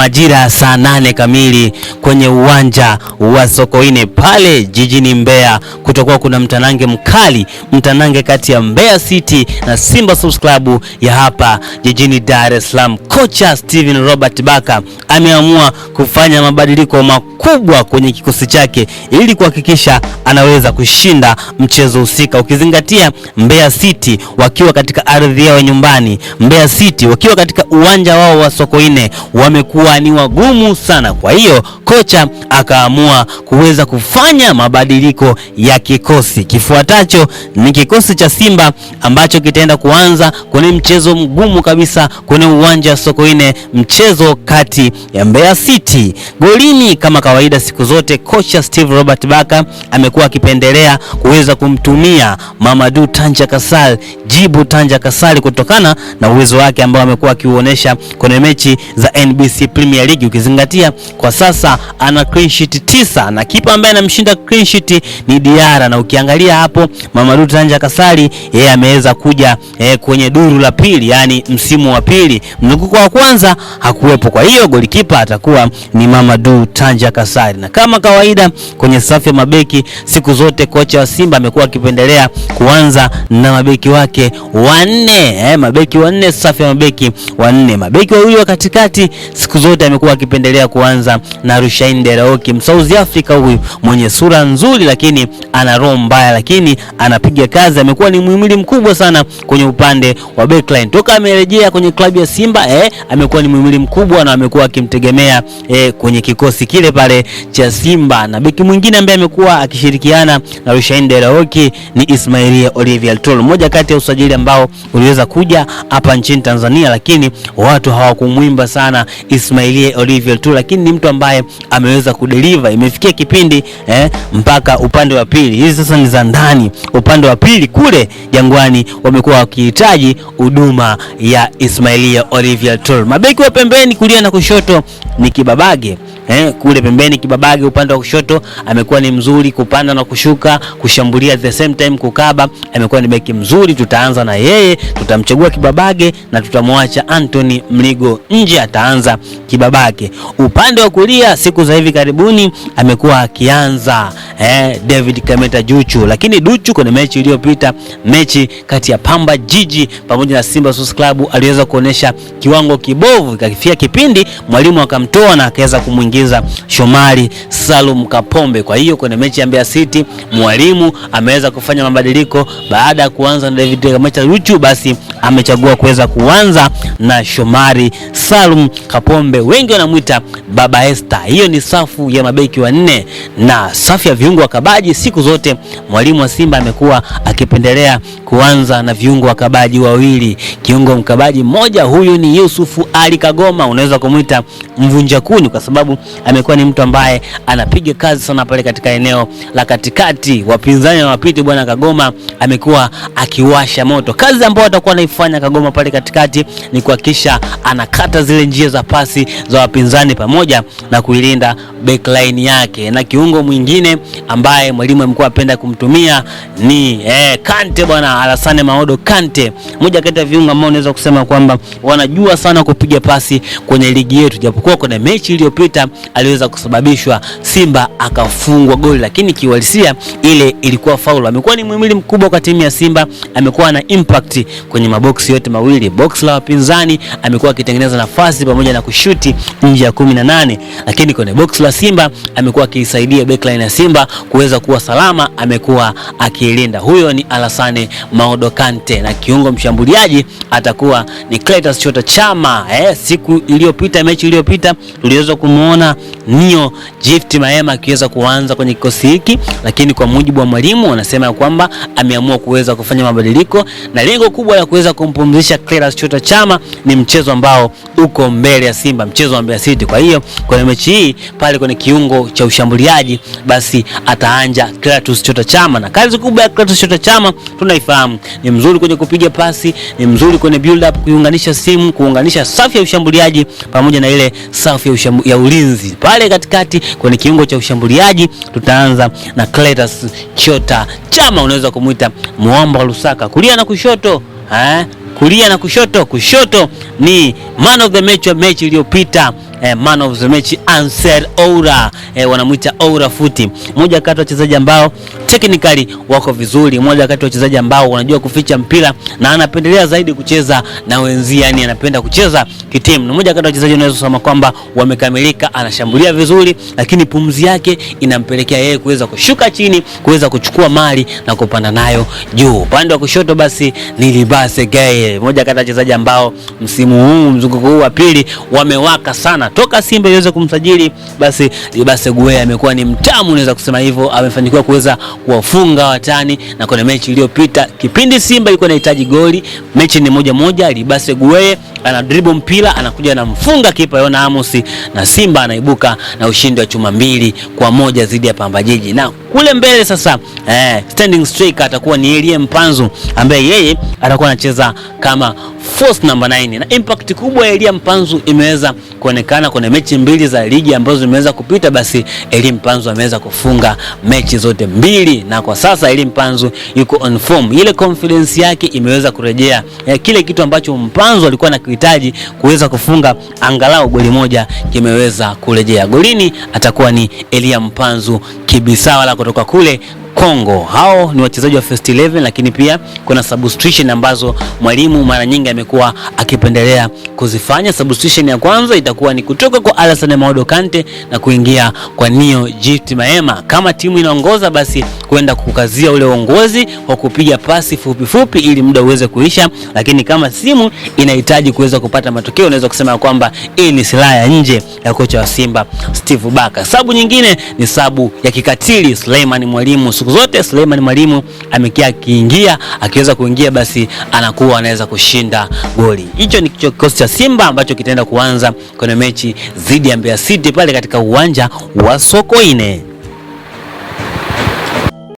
Majira ya saa 8 kamili kwenye uwanja wa Sokoine pale jijini Mbeya kutakuwa kuna mtanange mkali, mtanange kati ya Mbeya City na Simba Sports Club ya hapa jijini Dar es Salaam. Kocha Steven Robert Baka ameamua kufanya mabadiliko makubwa kwenye kikosi chake ili kuhakikisha anaweza kushinda mchezo husika, ukizingatia Mbeya City wakiwa katika ardhi yao nyumbani, Mbeya City wakiwa katika uwanja wao wa Sokoine wamekuwa ni wagumu sana. Kwa hiyo kocha akaamua kuweza kufanya mabadiliko ya kikosi. Kifuatacho ni kikosi cha Simba ambacho kitaenda kuanza kwenye mchezo mgumu kabisa kwenye uwanja wa Sokoine, mchezo kati ya Mbeya City. Golini kama kawaida siku zote kocha Steve Robert Baka amekuwa akipendelea kuweza kumtumia Mamadou Tanja Kasal, Jibu Tanja Kasal, kutokana na uwezo wake ambao amekuwa akiuonesha kwenye mechi za NBC Premier League, ukizingatia kwa sasa ana clean sheet 9 na kipa ambaye anamshinda clean sheet ni Diarra. Na ukiangalia hapo Mamadou Tanja Kasal yeye ameweza kuja kwenye duru la pili, yani msimu wa pili, mzunguko wa kwanza hakuwepo. Kwa hiyo golikipa atakuwa ni Mamadou Tanja Kasal. Na kama kawaida kwenye safu ya mabeki siku zote kocha wa Simba amekuwa akipendelea kuanza na mabeki wake wanne, mabeki wanne, safu ya mabeki wanne. Mabeki wawili wa katikati siku zote amekuwa akipendelea kuanza na Rushaine De Reuck, South Africa huyu mwenye sura nzuri lakini ana roho mbaya, lakini anapiga kazi. Amekuwa ni muhimili mkubwa sana kwenye upande wa backline toka amerejea kwenye klabu ya Simba. Amekuwa ni muhimili mkubwa na amekuwa akimtegemea kwenye kikosi kile pale cha Simba. Na beki mwingine ambaye amekuwa akishirikiana na Rushaine De Reuck ni Ismailia Olivier Tolo, mmoja kati ya usajili ambao uliweza kuja hapa nchini Tanzania, lakini watu hawakumwimba sana Ismailia Olivier Tolo, lakini ni mtu ambaye ameweza kudeliver. Imefikia kipindi mpaka upande wa pili, hizi sasa ni za ndani, upande wa pili kule Jangwani wamekuwa wakihitaji huduma ya Ismailia Olivier Tolo. Mabeki wa pembeni kulia na kushoto ni Kibabage. Kule pembeni Kibabage upande wa kushoto amekuwa ni mzuri kupanda na kushuka, kushambulia at the same time kukaba. Amekuwa ni beki mzuri, tutaanza na yeye, tutamchagua Kibabage na tutamwacha Anthony Mligo nje, ataanza Kibabage. Upande wa kulia siku za hivi karibuni amekuwa akianza David Kameta Juchu, lakini Duchu kwenye mechi iliyopita, mechi kati ya Pamba Jiji pamoja na Simba Sports Club, aliweza kuonesha kiwango kibovu, ikafia kipindi mwalimu akamtoa na akaweza kumwingiza Shomari Salum Kapombe. Kwa hiyo kwenye mechi ya Mbeya City mwalimu ameweza kufanya mabadiliko, baada ya kuanza na David Kameta Juchu basi amechagua kuweza kuanza na Shomari Salum Kapombe, wengi wanamuita Baba Esther. Hiyo ni safu ya mabeki wanne. Na safu ya viungo wakabaji siku zote mwalimu wa Simba amekuwa akipendelea kuanza na viungo wakabaji wawili. Kiungo mkabaji mmoja huyu ni Yusufu Ali Kagoma, unaweza kumuita mvunja kuni kwa sababu amekuwa ni mtu ambaye anapiga kazi sana pale katika eneo la katikati, wapinzani na wapiti. Bwana Kagoma amekuwa akiwasha moto. Kazi ambayo atakuwa anaifanya Kagoma pale katikati ni kuhakikisha anakata zile njia za pasi za wapinzani pamoja na kuilinda backline yake. Na kiungo mwingine ambaye mwalimu amekuwa apenda kumtumia ni Kante, bwana Alassane Maodo Kante, mmoja kati ya viungo ambao unaweza kusema kwamba wanajua sana kupiga pasi kwenye ligi yetu, japokuwa kuna mechi iliyopita aliweza kusababishwa Simba akafungwa goli, lakini kiuhalisia ile ilikuwa faulu. Amekuwa ni muhimili mkubwa kwa timu ya Simba, amekuwa na impact kwenye maboksi yote mawili, box la wapinzani amekuwa akitengeneza nafasi pamoja na kushuti nje ya 18, lakini kwenye box la Simba amekuwa akisaidia backline ya Simba kuweza kuwa salama, amekuwa akilinda. Huyo ni Alassane Maodo Kante. Na kiungo mshambuliaji atakuwa ni Clatous Chota Chama. Siku iliyopita, mechi iliyopita tuliweza kumuona Nio Gift Mahema akiweza kuanza kwenye kikosi hiki, lakini kwa mujibu wa mwalimu anasema kwamba ameamua kuweza kufanya mabadiliko na lengo kubwa la kuweza kumpumzisha Clatous Chota Chama ni mchezo ambao uko mbele ya Simba, mchezo wa Mbeya City. Kwa hiyo kwenye mechi hii pale kwenye kiungo cha ushambuliaji basi ataanja Clatous Chota Chama. Na kazi kubwa ya Clatous Chota Chama tunaifahamu, ni mzuri kwenye kupiga pasi, ni mzuri kwenye build up, kuunganisha simu, kuunganisha safu ya ushambuliaji pamoja na ile safu ya ulinzi. Pale katikati kwenye kiungo cha ushambuliaji tutaanza na Clatous Chota Chama, unaweza kumuita Mwamba Lusaka. Kulia na kushoto kulia na kushoto ni man of the match wa mechi iliyopita man of the match Ansel Oura, wanamuita Oura Futi, mmoja kati ya wachezaji ambao technically wako vizuri, mmoja kati ya wachezaji ambao wanajua kuficha mpira na anapendelea zaidi kucheza na wenzi, yani anapenda kucheza kitimu. Ni mmoja kati ya wachezaji unaweza kusema kwamba wamekamilika, anashambulia vizuri, lakini pumzi yake inampelekea yeye kuweza kushuka chini, kuweza kuchukua mali na kupanda nayo juu. Upande wa kushoto basi ni Libase Geye, mmoja kati ya wachezaji ambao msimu huu, mzunguko huu wa pili, wamewaka sana. Toka Simba iweze kumsajili, basi Libase Geye amekuwa ni mtamu, unaweza kusema hivyo. Amefanikiwa kuweza kuwafunga watani, na kwenye mechi iliyopita kipindi Simba ilikuwa inahitaji goli, mechi ni 1-1, Libase Geye ana dribble mpira, anakuja na mfunga kipa Yona Amos, na Simba anaibuka na ushindi wa chuma 2-1 dhidi ya Pamba Jiji. Na kule mbele sasa standing striker atakuwa ni Elie Mpanzu, ambaye yeye atakuwa anacheza kama force number 9, na impact kubwa ya Elie Mpanzu imeweza kuonekana kwenye mechi 2 za ligi ambazo zimeweza kupita. Basi Elie Mpanzu ameweza kufunga mechi zote 2, na kwa sasa Elie Mpanzu yuko on form, ile confidence yake imeweza kurejea, kile kitu ambacho Mpanzu alikuwa anakihitaji kuweza kufunga angalau goli moja kimeweza kurejea. Golini atakuwa ni Elie Mpanzu Kibisawala kutoka kule Kongo. Hao ni wachezaji wa first 11, lakini pia kuna substitution ambazo mwalimu mara nyingi amekuwa akipendelea kuzifanya. Substitution ya kwanza itakuwa ni kutoka kwa Alassane Maodo Kante na kuingia kwa Neo Gift Maema. Kama timu inaongoza, basi kwenda kukazia ule uongozi kwa kupiga pasi fupi fupi ili muda uweze kuisha, lakini kama timu inahitaji kuweza kupata matokeo, unaweza kusema kwamba hii ni silaha ya nje ya kocha wa Simba Steve Baka. Sabu nyingine ni sabu ya kikatili Suleiman Mwalimu. Siku zote Suleiman Mwalimu amekia akiweza kuingia, basi anakuwa anaweza kushinda goli. Hicho ni kikosi cha Simba ambacho kitaenda kuanza kwenye mechi dhidi ya Mbeya City pale katika uwanja wa Sokoine.